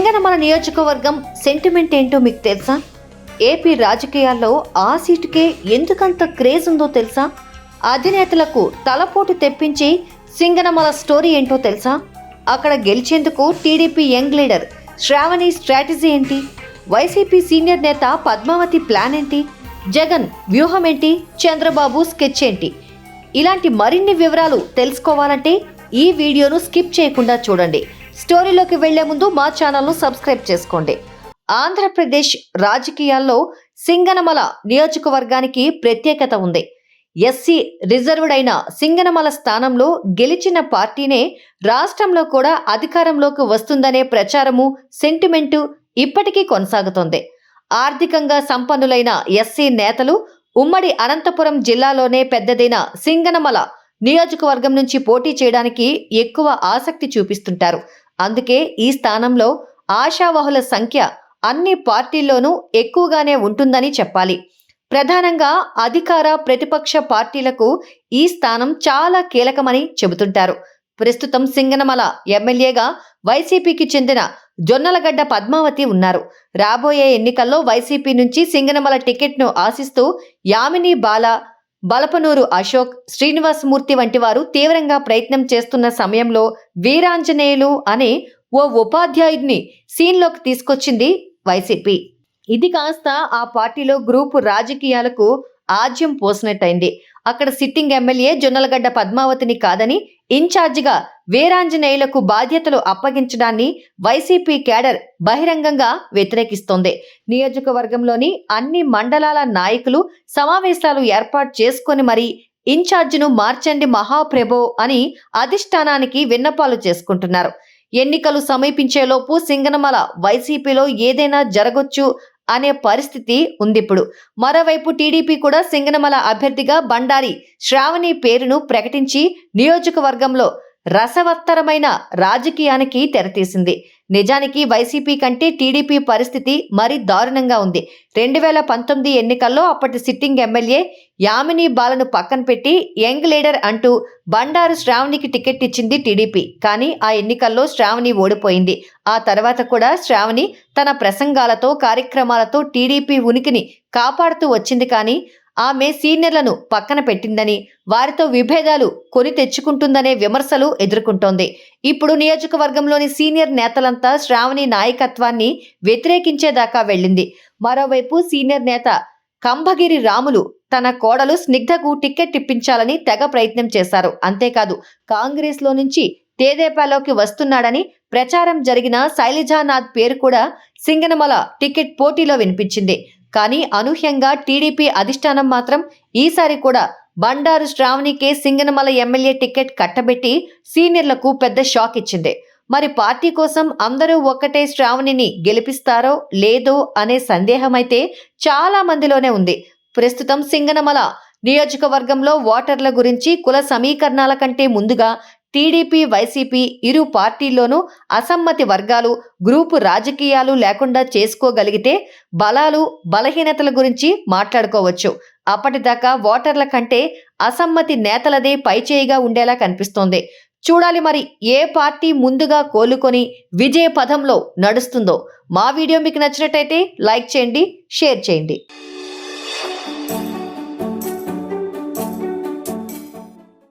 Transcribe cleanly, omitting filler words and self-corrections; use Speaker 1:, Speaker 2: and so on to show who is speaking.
Speaker 1: సింగనమల నియోజకవర్గం సెంటిమెంట్ ఏంటో మీకు తెలుసా? ఏపీ రాజకీయాల్లో ఆ సీటుకే ఎందుకంత క్రేజ్ ఉందో తెలుసా? అధినేతలకు తలపోటు తెప్పించి సింగనమల స్టోరీ ఏంటో తెలుసా? అక్కడ గెలిచేందుకు TDP young leader Sravani strategy ఏంటి? వైసీపీ సీనియర్ నేత పద్మావతి ప్లాన్ ఏంటి? జగన్ వ్యూహం ఏంటి? చంద్రబాబు స్కెచ్ ఏంటి? ఇలాంటి మరిన్ని వివరాలు తెలుసుకోవాలంటే ఈ వీడియోను స్కిప్ చేయకుండా చూడండి. స్టోరీలోకి వెళ్లే ముందు మా ఛానల్ను సబ్స్క్రైబ్ చేసుకోండి. ఆంధ్రప్రదేశ్ రాజకీయాల్లో సింగనమల నియోజకవర్గానికి ప్రత్యేకత ఉంది. ఎస్సీ రిజర్వ్డ్ అయిన సింగనమల స్థానంలో గెలిచిన పార్టీనే రాష్ట్రంలో కూడా అధికారంలోకి వస్తుందనే ప్రచారము, సెంటిమెంటు ఇప్పటికీ కొనసాగుతోంది. ఆర్థికంగా సంపన్నులైన ఎస్సీ నేతలు ఉమ్మడి అనంతపురం జిల్లాలోనే పెద్దదైన సింగనమల నియోజకవర్గం నుంచి పోటీ చేయడానికి ఎక్కువ ఆసక్తి చూపిస్తుంటారు. అందుకే ఈ స్థానంలో ఆశావహుల సంఖ్య అన్ని పార్టీల్లోనూ ఎక్కువగానే ఉంటుందని చెప్పాలి. ప్రధానంగా అధికార ప్రతిపక్ష పార్టీలకు ఈ స్థానం చాలా కీలకమని చెబుతుంటారు. ప్రస్తుతం సింగనమల ఎమ్మెల్యేగా వైసీపీకి చెందిన జొన్నలగడ్డ పద్మావతి ఉన్నారు. రాబోయే ఎన్నికల్లో వైసీపీ నుంచి సింగనమల టికెట్ను ఆశిస్తూ యామిని బాల, బలపనూరు అశోక్, శ్రీనివాసమూర్తి వంటి వారు తీవ్రంగా ప్రయత్నం చేస్తున్న సమయంలో వీరాంజనేయులు అనే ఓ ఉపాధ్యాయుడిని సీన్లోకి తీసుకొచ్చింది వైసీపీ. ఇది కాస్త ఆ పార్టీలో గ్రూపు రాజకీయాలకు ఆజ్యం పోసినట్టయింది. అక్కడ సిట్టింగ్ ఎమ్మెల్యే జొన్నలగడ్డ పద్మావతిని కాదని ఇన్ఛార్జిగా వీరాంజనేయులకు బాధ్యతలు అప్పగించడాన్ని వైసీపీ క్యాడర్ బహిరంగంగా వ్యతిరేకిస్తోంది. నియోజకవర్గంలోని అన్ని మండలాల నాయకులు సమావేశాలు ఏర్పాటు చేసుకొని మరీ ఇన్ఛార్జిను మార్చండి మహాప్రభో అని అధిష్టానానికి విన్నపాలు చేసుకుంటున్నారు. ఎన్నికలు సమీపించేలోపు సింగనమల వైసీపీలో ఏదైనా జరగొచ్చు అనే పరిస్థితి ఉందిప్పుడు. మరోవైపు టీడీపీ కూడా సింగనమల అభ్యర్థిగా బండారి శ్రావణి పేరును ప్రకటించి నియోజకవర్గంలో రసవత్తరమైన రాజకీయానికి తెరతీసింది. నిజానికి వైసీపీ కంటే టీడీపీ పరిస్థితి మరీ దారుణంగా ఉంది. 2019 ఎన్నికల్లో అప్పటి సిట్టింగ్ ఎమ్మెల్యే యామిని బాలను పక్కన పెట్టి యంగ్ లీడర్ అంటూ బండారు శ్రావణికి టికెట్ ఇచ్చింది టీడీపీ. కానీ ఆ ఎన్నికల్లో శ్రావణి ఓడిపోయింది. ఆ తర్వాత కూడా శ్రావణి తన ప్రసంగాలతో, కార్యక్రమాలతో టీడీపీ ఉనికిని కాపాడుతూ వచ్చింది. కానీ ఆమె సీనియర్లను పక్కన పెట్టిందని, వారితో విభేదాలు కొని తెచ్చుకుంటుందనే విమర్శలు ఎదుర్కొంటోంది. ఇప్పుడు నియోజకవర్గంలోని సీనియర్ నేతలంతా శ్రావణి నాయకత్వాన్ని వ్యతిరేకించేదాకా వెళ్ళింది. మరోవైపు సీనియర్ నేత కంభగిరి రాములు తన కోడలు స్నిగ్ధకు టికెట్ ఇప్పించాలని తెగ ప్రయత్నం చేశారు. అంతేకాదు కాంగ్రెస్లో నుంచి తెదేపాలోకి వస్తున్నాడని ప్రచారం జరిగిన శైలజానాథ్ పేరు కూడా సింగనమల టికెట్ పోటీలో వినిపించింది. కానీ అనూహ్యంగా టీడీపీ అధిష్టానం మాత్రం ఈసారి కూడా బండారు శ్రావణికే సింగనమల ఎమ్మెల్యే టికెట్ కట్టబెట్టి సీనియర్లకు పెద్ద షాక్ ఇచ్చింది. మరి పార్టీ కోసం అందరూ ఒక్కటే శ్రావణిని గెలిపిస్తారో లేదో అనే సందేహం అయితే చాలా మందిలోనే ఉంది. ప్రస్తుతం సింగనమల నియోజకవర్గంలో ఓటర్ల గురించి కుల సమీకరణాల కంటే ముందుగా టీడీపీ, వైసీపీ ఇరు పార్టీల్లోనూ అసమ్మతి వర్గాలు, గ్రూపు రాజకీయాలు లేకుండా చేసుకోగలిగితే బలాలు, బలహీనతల గురించి మాట్లాడుకోవచ్చు. అప్పటిదాకా ఓటర్ల కంటే అసమ్మతి నేతలదే పైచేయిగా ఉండేలా కనిపిస్తోంది. చూడాలి మరి ఏ పార్టీ ముందుగా కోలుకొని విజయ పథంలో నడుస్తుందో. మా వీడియో మీకు నచ్చినట్టయితే లైక్ చేయండి, షేర్ చేయండి.